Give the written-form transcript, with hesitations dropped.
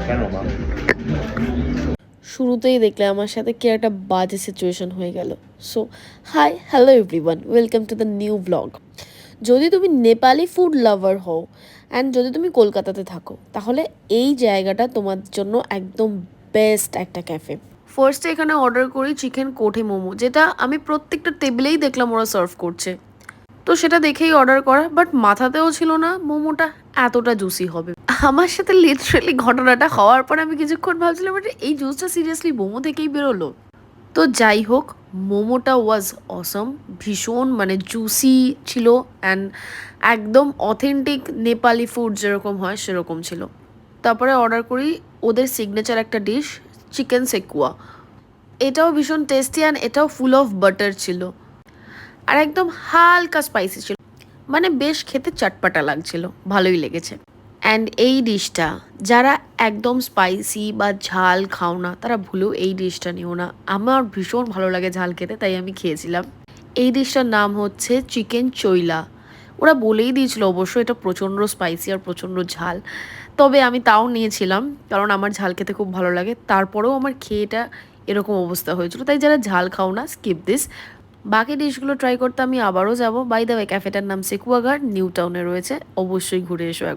কেন মা? শুরুতেই দেখলে আমার সাথে কি একটা বাজে সিচুয়েশন হয়ে গেল। So hi hello everyone, welcome to the new blog. যদি তুমি নেপালি ফুড লাভার হও অ্যান্ড যদি তুমি কলকাতাতে থাকো, তাহলে এই জায়গাটা তোমার জন্য একদম বেস্ট একটা ক্যাফে। ফার্স্টে এখানে অর্ডার করি চিকেন কোঠে মোমো, যেটা আমি প্রত্যেকটা টেবিলেই দেখলাম ওরা সার্ভ করছে। তো সেটা দেখেই অর্ডার করা, বাট মাথাতেও ছিল না মোমোটা এতটা জুসি হবে। আমার সাথে লিটারালি ঘটনাটা হওয়ার পর আমি কিছুক্ষণ ভাবছিলাম যে এই জুসটা সিরিয়াসলি মোমো থেকেই বেরোলো। তো যাই হোক, মোমোটা ওয়াজ অসম, ভীষণ মানে জুসি ছিল অ্যান্ড একদম অথেন্টিক নেপালি ফুড যেরকম হয় সেরকম ছিল। তারপরে অর্ডার করি ওদের সিগনেচার একটা ডিশ, চিকেন সেকুয়া। এটাও ভীষণ টেস্টি অ্যান্ড এটাও ফুল অফ বাটার ছিল আর একদম হালকা স্পাইসি ছিল, মানে বেশ খেতে চটপাটা লাগছিল, ভালোই লেগেছে। অ্যান্ড এই ডিশটা যারা একদম স্পাইসি বা ঝাল খাও না তারা ভুলেও এই ডিশটা নিও না। আমার ভীষণ ভালো লাগে ঝাল খেতে, তাই আমি খেয়েছিলাম। এই ডিশটার নাম হচ্ছে চিকেন চইলা। ওরা বলেই দিয়েছিল অবশ্য এটা প্রচণ্ড স্পাইসি আর প্রচণ্ড ঝাল, তবে আমি তাও নিয়েছিলাম কারণ আমার ঝাল খেতে খুব ভালো লাগে। তারপরেও আমার খেয়েটা এরকম অবস্থা হয়েছিল, তাই যারা ঝাল খাও না স্কিপ দিস। বাকি ডিশগুলো ট্রাই করতে আমি আবারও যাব। বাই দ্য ওয়ে, ক্যাফেটার নাম সেকুয়াগার, নিউ টাউনে রয়েছে, অবশ্যই ঘুরে এসো একবার।